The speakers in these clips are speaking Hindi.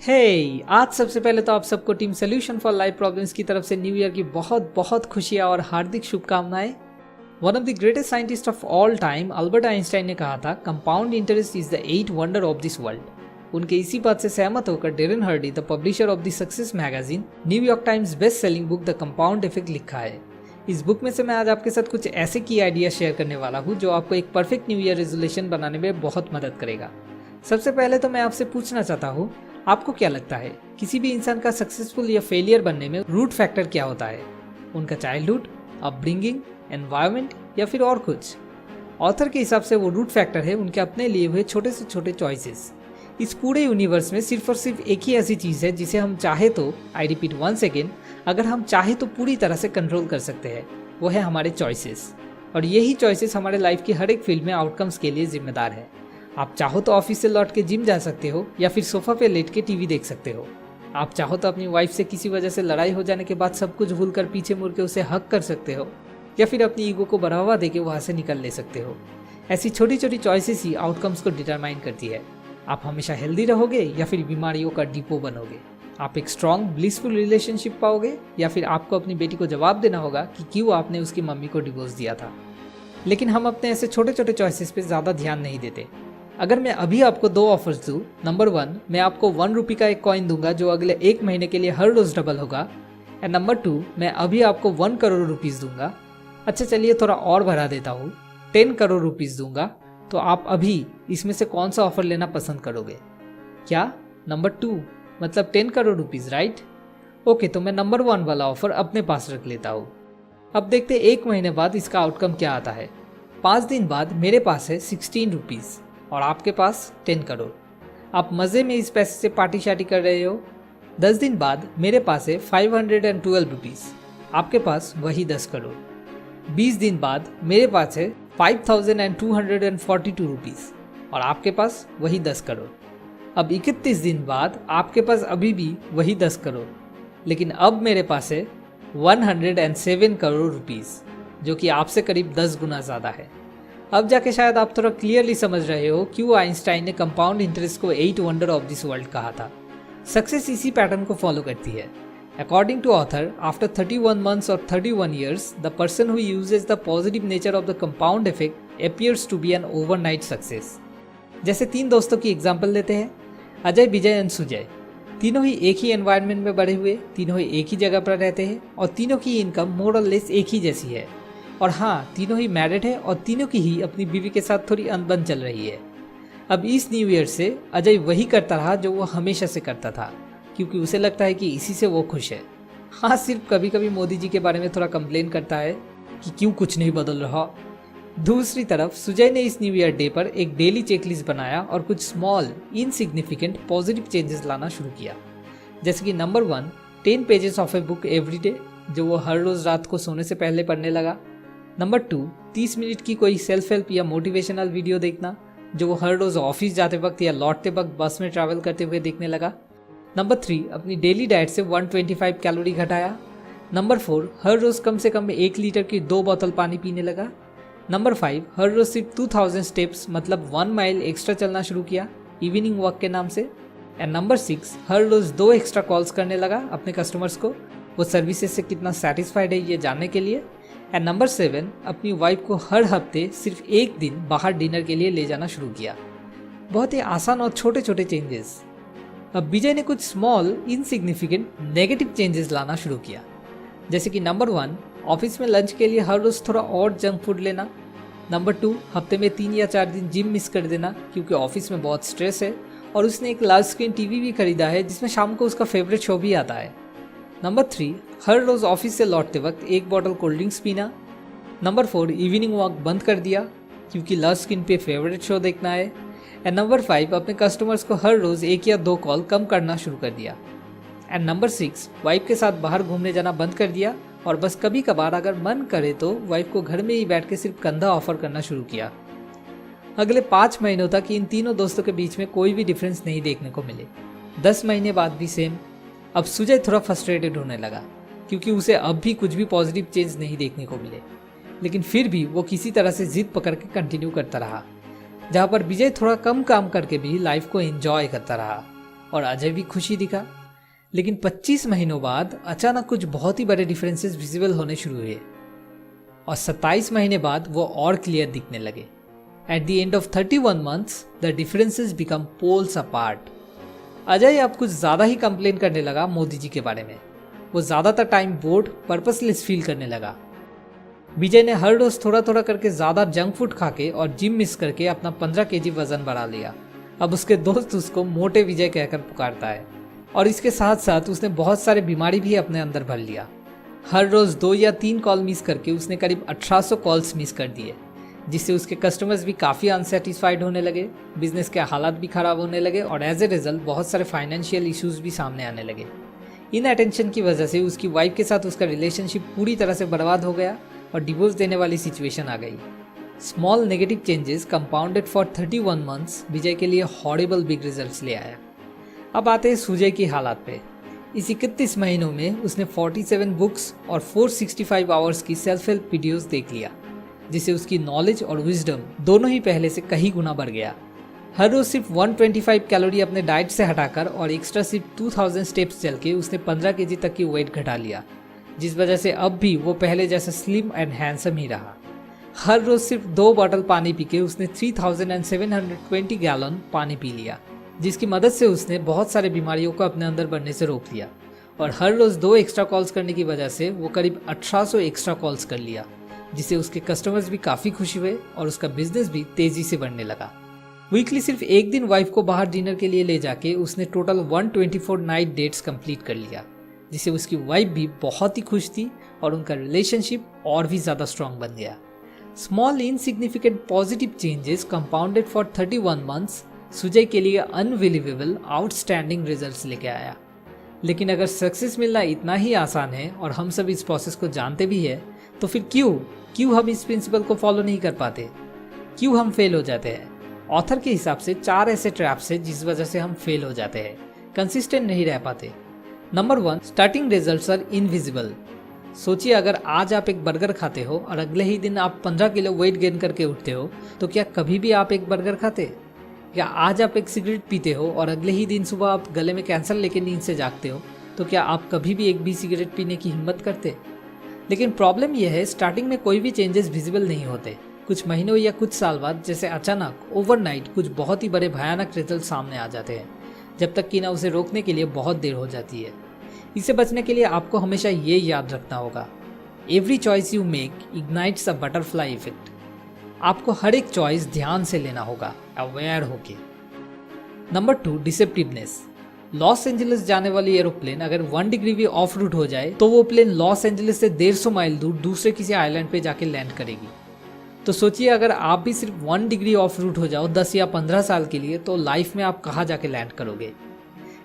आज सबसे पहले तो आप सबको team solution for life problems की तरफ से न्यू ईयर की बहुत बहुत खुशियां और हार्दिक शुभकामनाएं। One of the greatest scientist of all time Albert Einstein ने कहा था, compound interest is the 8 wonder of this world. उनके इसी बात से सहमत होकर Darren Hardy, the publisher of the Success magazine, New York Times best selling book The compound Effect लिखा है। इस बुक में से मैं आज आपके साथ कुछ ऐसे की आइडिया शेयर करने वाला हूँ जो आपको एक परफेक्ट न्यू ईयर रेजोल्यूशन बनाने में बहुत मदद करेगा। सबसे पहले तो मैं आपसे पूछना चाहता हूँ, आपको क्या लगता है किसी भी इंसान का सक्सेसफुल या फेलियर बनने में रूट फैक्टर क्या होता है? उनका चाइल्डहुड, अपब्रिंगिंग, एनवायरनमेंट या फिर और कुछ? ऑथर के हिसाब से वो रूट फैक्टर है उनके अपने लिए हुए छोटे से छोटे चॉइसेस। इस पूरे यूनिवर्स में सिर्फ और सिर्फ एक ही ऐसी चीज़ है जिसे हम चाहे तो, आई रिपीट वंस अगेन, अगर हम चाहे तो पूरी तरह से कंट्रोल कर सकते हैं। वो है हमारे चॉइसेस। और यही चॉइसेस हमारे लाइफ की हर एक फील्ड में आउटकम्स के लिए जिम्मेदार है। आप चाहो तो ऑफिस से लौट के जिम जा सकते हो या फिर सोफा पे लेट के टीवी देख सकते हो। आप चाहो तो अपनी वाइफ से किसी वजह से लड़ाई हो जाने के बाद सब कुछ भूलकर पीछे मुड़ के उसे हक कर सकते हो या फिर अपनी ईगो को बढ़ावा देके वहाँ से निकल ले सकते हो। ऐसी छोटी छोटी चॉइसेस ही आउटकम्स को डिटरमाइन करती है। आप हमेशा हेल्दी रहोगे या फिर बीमारियों का डिपो बनोगे। आप एक स्ट्रॉन्ग ब्लिसफुल रिलेशनशिप पाओगे या फिर आपको अपनी बेटी को जवाब देना होगा कि क्यों आपने उसकी मम्मी को डिवोर्स दिया था। लेकिन हम अपने ऐसे छोटे छोटे चॉइसेस पे ज़्यादा ध्यान नहीं देते। अगर मैं अभी आपको 2 ऑफर्स दूँ, नंबर 1, मैं आपको 1 रुपये का एक कॉइन दूंगा जो अगले 1 महीने के लिए हर रोज डबल होगा। एंड नंबर 2, मैं अभी आपको 1 करोड़ रुपीज़ दूंगा। अच्छा चलिए थोड़ा और बढ़ा देता हूँ, 10 करोड़ रुपीज़ दूंगा। तो आप अभी इसमें से कौन सा ऑफर लेना पसंद करोगे? क्या नंबर 2 मतलब 10 करोड़ रुपीज़, राइट? ओके, तो मैं नंबर 1 वाला ऑफर अपने पास रख लेता हूँ। अब देखते 1 महीने बाद इसका आउटकम क्या आता है। 5 दिन बाद मेरे पास है 16 रुपीज़ और आपके पास 10 करोड़। आप मज़े में इस पैसे से पार्टी शार्टी कर रहे हो। 10 दिन बाद मेरे पास है 512 रुपीज़, आपके पास वही 10 करोड़। 20 दिन बाद मेरे पास है 5242 रुपीज़ और आपके पास वही 10 करोड़। अब 31 दिन बाद आपके पास अभी भी वही 10 करोड़, लेकिन अब मेरे पास है 107 करोड़ रुपीज़, जो कि आपसे करीब 10 गुना ज़्यादा है। अब जाके शायद आप थोड़ा क्लियरली समझ रहे हो क्यों आइंस्टाइन ने कंपाउंड इंटरेस्ट को 8 वंडर ऑफ दिस वर्ल्ड कहा था। सक्सेस इसी पैटर्न को फॉलो करती है। According to author, after 31 months और 31 years, the person who uses the positive nature of the compound effect appears to be an overnight success. जैसे 3 दोस्तों की एग्जाम्पल लेते हैं, अजय, विजय एंड सुजय। तीनों ही एक ही एनवायरनमेंट में बड़े हुए, तीनों ही एक ही जगह पर रहते हैं और तीनों की इनकम मोर और लेस एक ही जैसी है। और हाँ, तीनों ही मैरिड है और तीनों की ही अपनी बीवी के साथ थोड़ी अनबन चल रही है। अब इस न्यू ईयर से अजय वही करता रहा जो वो हमेशा से करता था, क्योंकि उसे लगता है कि इसी से वो खुश है। हाँ, सिर्फ कभी कभी मोदी जी के बारे में थोड़ा कंप्लेन करता है कि क्यों कुछ नहीं बदल रहा। दूसरी तरफ सुजय ने इस न्यू ईयर डे पर एक डेली चेकलिस्ट बनाया और कुछ स्मॉल इनसिग्निफिकेंट पॉजिटिव चेंजेस लाना शुरू किया। जैसे कि number 1, 10 pages of a book every day, जो वो हर रोज रात को सोने से पहले पढ़ने लगा। नंबर 2, 30 मिनट की कोई सेल्फ हेल्प या मोटिवेशनल वीडियो देखना, जो वो हर रोज ऑफिस जाते वक्त या लौटते वक्त बस में ट्रैवल करते हुए देखने लगा। नंबर 3, अपनी डेली डाइट से 125 कैलोरी घटाया। नंबर 4, हर रोज कम से कम 1 लीटर की 2 बोतल पानी पीने लगा। नंबर 5, हर रोज सिर्फ 2000 स्टेप्स मतलब 1 माइल एक्स्ट्रा चलना शुरू किया, इवनिंग वॉक के नाम से। एंड नंबर 6, हर रोज 2 एक्स्ट्रा कॉल्स करने लगा अपने कस्टमर्स को, वो सर्विसेज से कितना सेटिस्फाइड है ये जानने के लिए। एंड नंबर 7, अपनी वाइफ को हर हफ्ते सिर्फ 1 दिन बाहर डिनर के लिए ले जाना शुरू किया। बहुत ही आसान और छोटे छोटे चेंजेस। अब विजय ने कुछ स्मॉल इनसिग्निफिकेंट नेगेटिव चेंजेस लाना शुरू किया। जैसे कि नंबर 1, ऑफिस में लंच के लिए हर रोज थोड़ा और जंक फूड लेना। नंबर 2, हफ्ते में 3 या 4 दिन जिम मिस कर देना क्योंकि ऑफिस में बहुत स्ट्रेस है और उसने एक लार्ज स्क्रीन टीवी भी खरीदा है जिसमें शाम को उसका फेवरेट शो भी आता है। नंबर 3, हर रोज ऑफिस से लौटते वक्त 1 बॉटल कोल्ड ड्रिंक्स पीना। नंबर 4, इवनिंग वॉक बंद कर दिया क्योंकि लार्ज स्क्रीन पे फेवरेट शो देखना है। एंड नंबर 5, अपने कस्टमर्स को हर रोज 1 या 2 कॉल कम करना शुरू कर दिया। एंड नंबर 6, वाइफ के साथ बाहर घूमने जाना बंद कर दिया और बस कभी कभार अगर मन करे तो वाइफ को घर में ही बैठ के सिर्फ कंधा ऑफर करना शुरू किया। अगले 5 महीनों तक इन तीनों दोस्तों के बीच में कोई भी डिफरेंस नहीं देखने को मिले। 10 महीने बाद भी सेम। अब सुजय थोड़ा फ्रस्ट्रेटेड होने लगा क्योंकि उसे अब भी कुछ भी पॉजिटिव चेंज नहीं देखने को मिले, लेकिन फिर भी वो किसी तरह से जिद पकड़ के कंटिन्यू करता रहा। जहाँ पर विजय थोड़ा कम काम करके भी लाइफ को एंजॉय करता रहा और अजय भी खुशी दिखा। लेकिन 25 महीनों बाद अचानक कुछ बहुत ही बड़े डिफरेंसेस विजिबल होने शुरू हुए और 27 महीने बाद वो और क्लियर दिखने लगे। At the end of 31 months the differences become poles apart. Ajay अब कुछ ज़्यादा ही कंप्लेन करने लगा मोदी जी के बारे में। वो ज़्यादातर टाइम बोर्ड पर्पसलेस फील करने लगा। विजय ने हर रोज थोड़ा थोड़ा करके ज़्यादा जंक फूड खा के और जिम मिस करके अपना 15 केजी वजन बढ़ा लिया। अब उसके दोस्त उसको मोटे विजय कहकर पुकारता है और इसके साथ साथ उसने बहुत सारे बीमारी भी अपने अंदर भर लिया। हर रोज 2 या 3 कॉल मिस करके उसने करीब 1800 कॉल्स मिस कर दिए, जिससे उसके कस्टमर्स भी काफ़ी अनसेटिस्फाइड होने लगे, बिजनेस के हालात भी खराब होने लगे और एज ए रिजल्ट बहुत सारे फाइनेंशियल इश्यूज भी सामने आने लगे। इन अटेंशन की वजह से उसकी वाइफ के साथ उसका रिलेशनशिप पूरी तरह से बर्बाद हो गया और डिवोर्स देने वाली सिचुएशन आ गई। Small negative changes compounded for 31 months Vijay के लिए हॉरिबल बिग रिजल्ट्स ले आया। अब आते हैं सुजय की हालात पे। इस 31 महीनों में उसने 47 बुक्स और 465 आवर्स की सेल्फ हेल्प वीडियोस देख लिया, जिससे उसकी नॉलेज और विजडम दोनों ही पहले से कई गुना बढ़ गया। हर रोज सिर्फ 125 कैलोरी अपने डाइट से हटाकर और एक्स्ट्रा सिर्फ 2000 स्टेप्स चल के उसने 15 केजी तक की वेट घटा लिया, जिस वजह से अब भी वो पहले जैसा स्लिम एंड हैंडसम ही रहा। हर रोज सिर्फ 2 बॉटल पानी पी के उसने 3720 गैलन पानी पी लिया, जिसकी मदद से उसने बहुत सारे बीमारियों को अपने अंदर बढ़ने से रोक लिया। और हर रोज 2 एक्स्ट्रा कॉल्स करने की वजह से वो करीब 1800 एक्स्ट्रा कॉल्स कर लिया, जिससे उसके कस्टमर्स भी काफ़ी खुश हुए और उसका बिजनेस भी तेजी से बढ़ने लगा। वीकली सिर्फ एक दिन वाइफ को बाहर डिनर के लिए ले जाके उसने टोटल 124 नाइट डेट्स कंप्लीट कर लिया, जिससे उसकी वाइफ भी बहुत ही खुश थी और उनका रिलेशनशिप और भी ज़्यादा स्ट्रॉन्ग बन गया। Small insignificant positive changes compounded for 31 months Sujay के लिए अनबिलीवेबल आउटस्टैंडिंग रिजल्ट्स लेके आया। लेकिन अगर सक्सेस मिलना इतना ही आसान है और हम सब इस प्रोसेस को जानते भी है, तो फिर क्यों हम इस प्रिंसिपल को फॉलो नहीं कर पाते? क्यों हम फेल हो जाते हैं? ऑथर के हिसाब से 4 ऐसे ट्रैप्स हैं जिस वजह से हम फेल हो जाते हैं, कंसिस्टेंट नहीं रह पाते। Number 1, starting results are invisible. सोचिए, अगर आज आप एक बर्गर खाते हो और अगले ही दिन आप 15 किलो वेट गेन करके उठते हो, तो क्या कभी भी आप एक बर्गर खाते? या आज आप एक सिगरेट पीते हो और अगले ही दिन सुबह आप गले में कैंसर लेके नींद से जागते हो, तो क्या आप कभी भी एक भी सिगरेट पीने की हिम्मत करते? लेकिन प्रॉब्लम यह है, स्टार्टिंग में कोई भी चेंजेस विजिबल नहीं होते। कुछ महीनों या कुछ साल बाद जैसे अचानक ओवरनाइट कुछ बहुत ही बड़े भयानक रिजल्ट सामने आ जाते हैं, जब तक कि ना उसे रोकने के लिए बहुत देर हो जाती है। इसे बचने के लिए आपको हमेशा ये याद रखना होगा, every choice you make ignites a butterfly effect. आपको हर एक चॉइस ध्यान से लेना होगा, अवेयर होके। नंबर 2, डिसेप्टिवनेस। लॉस एंजलिस जाने वाली एरोप्लेन अगर 1 डिग्री भी ऑफ रूट हो जाए तो वो प्लेन लॉस एंजलिस से 150 माइल दूर दूसरे किसी आइलैंड पे जाके लैंड करेगी। तो सोचिए, अगर आप भी सिर्फ 1 डिग्री ऑफ रूट हो जाओ 10 या 15 साल के लिए, तो लाइफ में आप कहाँ जाके लैंड करोगे?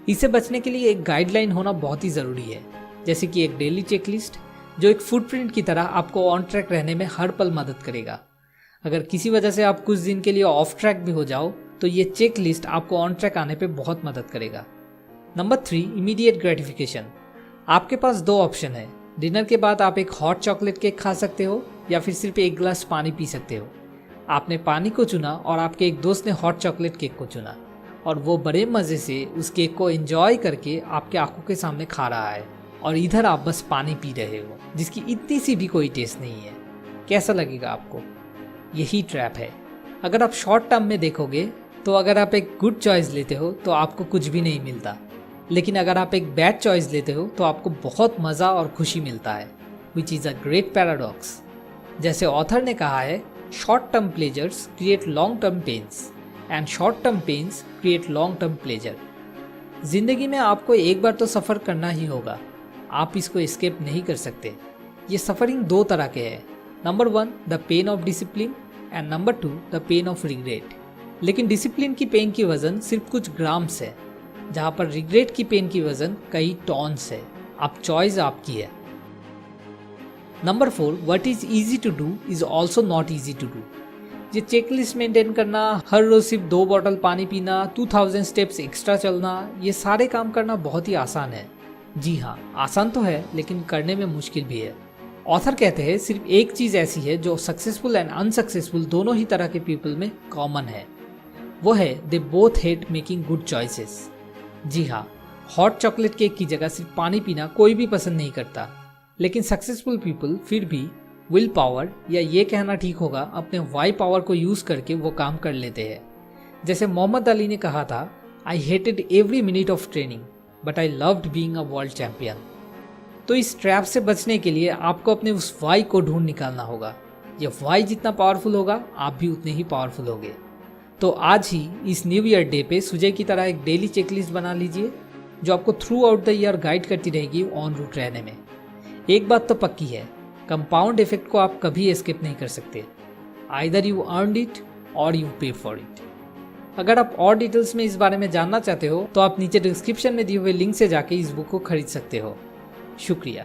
इसे बचने के लिए एक गाइडलाइन होना बहुत ही ज़रूरी है, जैसे कि एक डेली चेकलिस्ट जो एक फुटप्रिंट की तरह आपको ऑन ट्रैक रहने में हर पल मदद करेगा। अगर किसी वजह से आप कुछ दिन के लिए ऑफ ट्रैक भी हो जाओ, तो ये चेक लिस्ट आपको ऑन ट्रैक आने पे बहुत मदद करेगा। Number 3, immediate gratification. आपके पास 2 ऑप्शन है। डिनर के बाद आप एक हॉट चॉकलेट केक खा सकते हो या फिर सिर्फ एक गिलास पानी पी सकते हो। आपने पानी को चुना और आपके एक दोस्त ने हॉट चॉकलेट केक को चुना, और वो बड़े मज़े से उस केक को एंजॉय करके आपके आंखों के सामने खा रहा है, और इधर आप बस पानी पी रहे हो जिसकी इतनी सी भी कोई टेस्ट नहीं है। कैसा लगेगा आपको? यही ट्रैप है। अगर आप शॉर्ट टर्म में देखोगे तो अगर आप एक गुड चॉइस लेते हो तो आपको कुछ भी नहीं मिलता, लेकिन अगर आप एक बैड चॉइस लेते हो तो आपको बहुत मज़ा और खुशी मिलता है, which is a great paradox. जैसे ऑथर ने कहा है, short term pleasures create long term pains and short term pains create long term pleasure. जिंदगी में आपको एक बार तो सफ़र करना ही होगा, आप इसको एस्केप नहीं कर सकते। ये सफरिंग 2 तरह के हैं। Number 1, the pain of discipline, and number 2, the pain of regret. लेकिन डिसिप्लिन की पेन की वजन सिर्फ कुछ ग्राम्स है, जहाँ पर रिग्रेट की पेन की वजन कई टॉन्स है। अब चॉइस आपकी है। Number 4, what is easy to do is also not easy to do. ये चेकलिस्ट मेंटेन करना, हर रोज सिर्फ 2 बॉटल पानी पीना, 2000 स्टेप्स एक्स्ट्रा चलना, ये सारे काम करना बहुत ही आसान है। जी हाँ, आसान तो है, लेकिन करने में मुश्किल भी है। ऑथर कहते हैं, सिर्फ एक चीज़ ऐसी है जो सक्सेसफुल एंड अनसक्सेसफुल दोनों ही तरह के पीपल में कॉमन है, वो है they both hate making good choices. जी हाँ, हॉट चॉकलेट केक की जगह सिर्फ पानी पीना कोई भी पसंद नहीं करता, लेकिन सक्सेसफुल पीपल फिर भी विल पावर, या ये कहना ठीक होगा अपने वाई पावर को यूज करके वो काम कर लेते हैं। जैसे मोहम्मद अली ने कहा था, I hated every minute of training but I loved being a world champion. तो इस ट्रैप से बचने के लिए आपको अपने उस वाई को ढूंढ निकालना होगा। ये वाई जितना पावरफुल होगा, आप भी उतने ही पावरफुल होगे। तो आज ही इस न्यू ईयर डे पे सुजय की तरह एक डेली चेकलिस्ट बना लीजिए, जो आपको through out the year guide करती रहेगी ऑन रूट रहने में। एक बात तो पक्की है, कंपाउंड इफेक्ट को आप कभी एस्केप नहीं कर सकते। आइदर यू अर्नड इट और यू पे फॉर इट। अगर आप और डिटेल्स में इस बारे में जानना चाहते हो तो आप नीचे डिस्क्रिप्शन में दिए हुए लिंक से जाके इस बुक को खरीद सकते हो। शुक्रिया।